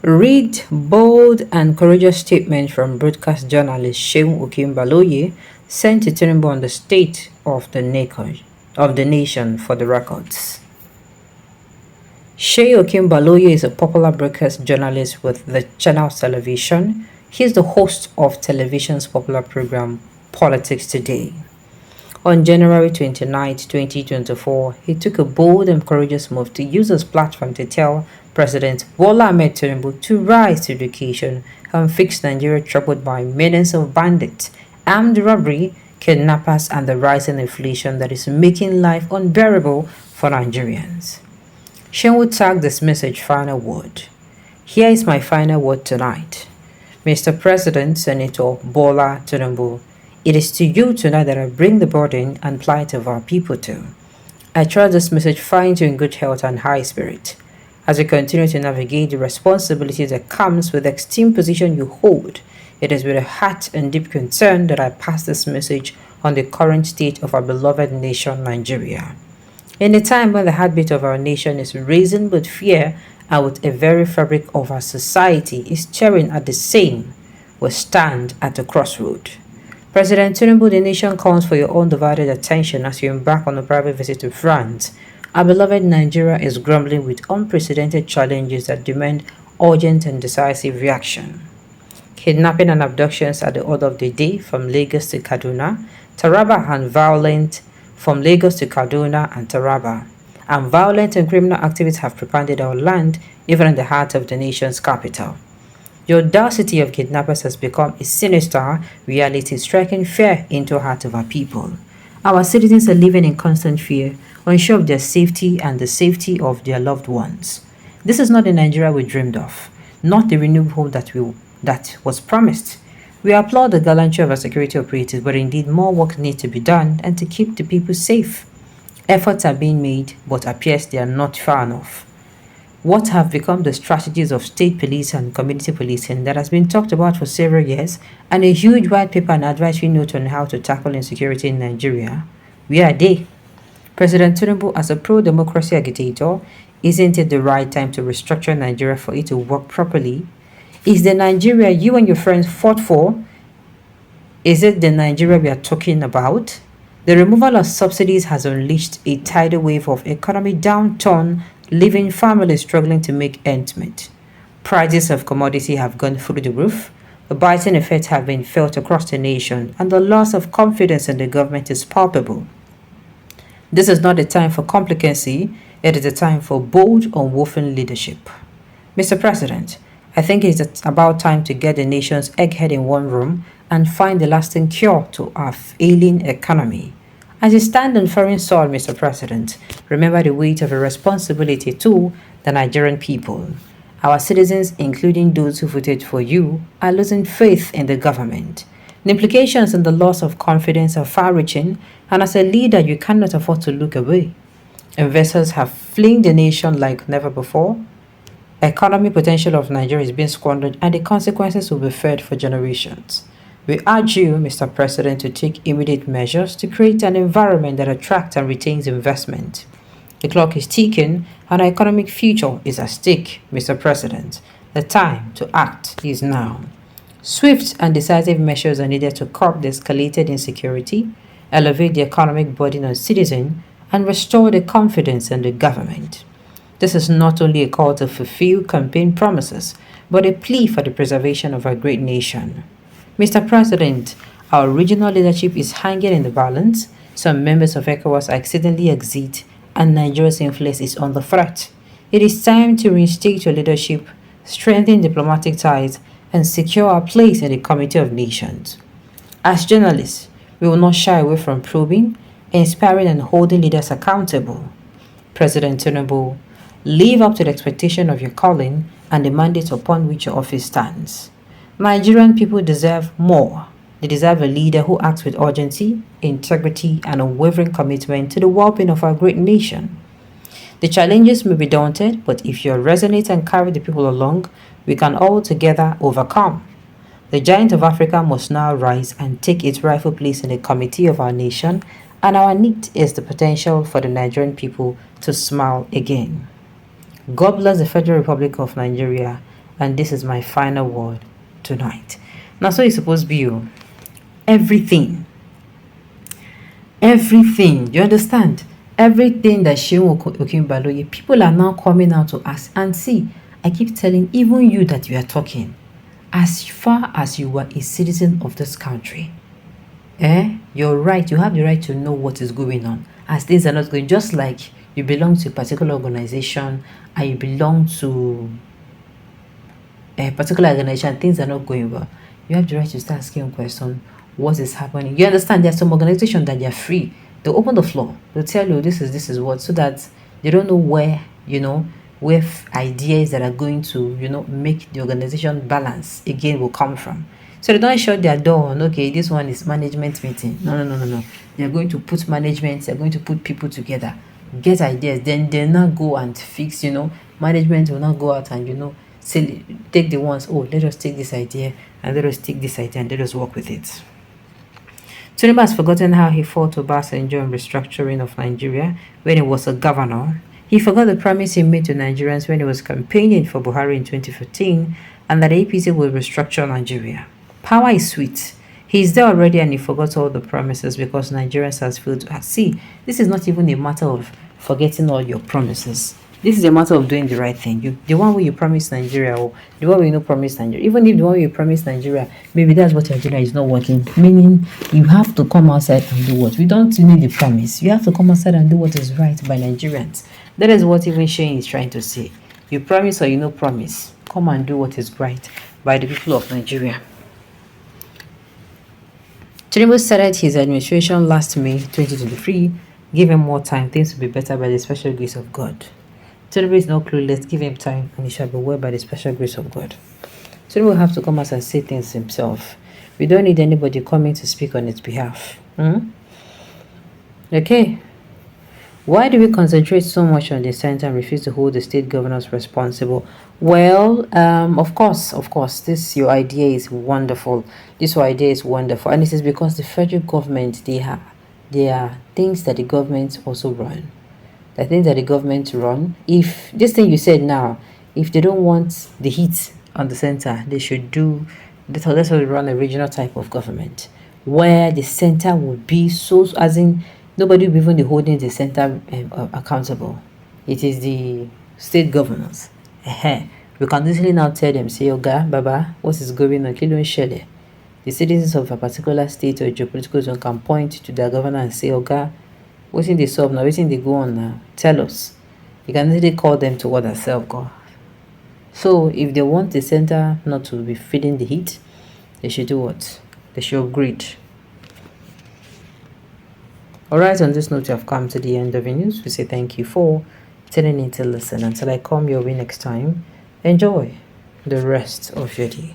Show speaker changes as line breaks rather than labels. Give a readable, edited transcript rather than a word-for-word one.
Read bold and courageous statement from broadcast journalist Sheung Okimbaloye sent to Tinubu on the state of the nation for the records. Sheung Okimbaloye is a popular broadcast journalist with the Channel Television. He is the host of television's popular program Politics Today. On January 29, 2024, he took a bold and courageous move to use his platform to tell President Bola Ahmed Tinubu to rise to the occasion and fix Nigeria troubled by millions of bandits, armed robbery, kidnappers, and the rising inflation that is making life unbearable for Nigerians. Shenwu tagged this message final word. Here is my final word tonight. Mr. President, Senator Bola Tinubu, it is to you tonight that I bring the burden and plight of our people to. I trust this message finds you in good health and high spirit as you continue to navigate the responsibility that comes with the esteemed position you hold. It is with a heart and deep concern that I pass this message on the current state of our beloved nation, Nigeria. In a time when the heartbeat of our nation is racing with fear and with a very fabric of our society is tearing at the same, we stand at a crossroad. President Tinubu, the nation calls for your undivided attention as you embark on a private visit to France. Our beloved Nigeria is grumbling with unprecedented challenges that demand urgent and decisive reaction. Kidnapping and abductions are the order of the day from Lagos to Kaduna, Taraba and violent from Lagos to Kaduna and Taraba. And violent and criminal activities have prepondered our land, even in the heart of the nation's capital. The audacity of kidnappers has become a sinister reality, striking fear into the heart of our people. Our citizens are living in constant fear, unsure of their safety and the safety of their loved ones. This is not the Nigeria we dreamed of, not the renewed hope that was promised. We applaud the gallantry of our security operatives, but indeed more work needs to be done and to keep the people safe. Efforts are being made, but appears they are not far enough. What have become the strategies of state police and community policing that has been talked about for several years, and a huge white paper and advisory note on how to tackle insecurity in Nigeria? Where are they? President Tinubu, as a pro-democracy agitator, isn't it the right time to restructure Nigeria for it to work properly? Is the Nigeria you and your friends fought for? Is it the Nigeria we are talking about? The removal of subsidies has unleashed a tidal wave of economic downturn, leaving families struggling to make ends meet. Prices of commodity have gone through the roof, the biting effects have been felt across the nation, and the loss of confidence in the government is palpable. This is not a time for complacency, it is a time for bold, unwoven leadership. Mr. President, I think it is about time to get the nation's egghead in one room and find a lasting cure to our ailing economy. As you stand on foreign soil, Mr. President, remember the weight of a responsibility to the Nigerian people. Our citizens, including those who voted for you, are losing faith in the government. The implications and the loss of confidence are far-reaching, and as a leader, you cannot afford to look away. Investors have fleeing the nation like never before. Economic potential of Nigeria is being squandered, and the consequences will be felt for generations. We urge you, Mr. President, to take immediate measures to create an environment that attracts and retains investment. The clock is ticking and our economic future is at stake, Mr. President. The time to act is now. Swift and decisive measures are needed to curb the escalated insecurity, elevate the economic burden on citizens, and restore the confidence in the government. This is not only a call to fulfill campaign promises, but a plea for the preservation of our great nation. Mr. President, our regional leadership is hanging in the balance. Some members of ECOWAS accidentally exit, and Nigeria's influence is under threat. It is time to reinstate your leadership, strengthen diplomatic ties, and secure our place in the Committee of Nations. As journalists, we will not shy away from probing, inspiring, and holding leaders accountable. President Tinubu, live up to the expectation of your calling and the mandate upon which your office stands. Nigerian people deserve more. They deserve a leader who acts with urgency, integrity, and unwavering commitment to the well-being of our great nation. The challenges may be daunting, but if you resonate and carry the people along, we can all together overcome. The giant of Africa must now rise and take its rightful place in the committee of our nation, and our need is the potential for the Nigerian people to smile again. God bless the Federal Republic of Nigeria and this is my final word tonight. Now, so it's supposed to be you. Everything, you understand? Everything that Shehu Okinbaloye, people are now coming out to ask. And see, I keep telling even you that you are talking, as far as you are a citizen of this country, you're right, you have the right to know what is going on. As things are not going, just like you belong to a particular organization and you belong to a particular organization, things are not going well. You have the right to start asking questions. What is happening? You understand? There's some organizations that they are free. They open the floor. They'll tell you this is what, so that they don't know where ideas that are going to make the organization balance again will come from. So they don't shut their door on, okay, this one is management meeting. No. They're going to put management. They're going to put people together, get ideas. Then they'll not go and fix. Management will not go out and say, take the ones. Oh, let us take this idea and let us take this idea and let us work with it. Tinubu has forgotten how he fought Obasanjo in restructuring of Nigeria when he was a governor. He forgot the promise he made to Nigerians when he was campaigning for Buhari in 2015, and that the APC will restructure Nigeria. Power is sweet. He's there already and he forgot all the promises because Nigerians has failed to see. This is not even a matter of forgetting all your promises. This is a matter of doing the right thing. The one where you promise Nigeria, or the one where you promise Nigeria. Even if the one where you promise Nigeria, maybe that's what you're doing is not working. Meaning, you have to come outside and do what? We don't need the promise. You have to come outside and do what is right by Nigerians. That is what even Shane is trying to say. You promise or you no promise. Come and do what is right by the people of Nigeria. Tinubu started his administration last May 2023. Give him more time. Things will be better by the special grace of God. Tinubu is no clueless. Give him time and he shall be well by the special grace of God. Tinubu will have to come out and say things himself. We don't need anybody coming to speak on its behalf. Okay. Why do we concentrate so much on the center and refuse to hold the state governors responsible? Well, of course, your idea is wonderful. This idea is wonderful. And it is because the federal government, there are things that the government also run. The things that the government run, if this thing you said now, if they don't want the heat on the center, they should do, that's how we run a regional type of government, where the center would be so, as in, nobody will even be holding the center accountable. It is the state governors. We can easily now tell them, say, Oga, Baba, what is going on? Kilo Shele. The citizens of a particular state or geopolitical zone can point to their governor and say, Oga, what's in the solve now? What's in the go on now? Tell us. You can easily call them to what themselves go. So if they want the center not to be feeling the heat, they should do what? They should upgrade. Alright, on this note, you have come to the end of the news. We say thank you for tuning in to listen. Until I come your way next time, enjoy the rest of your day.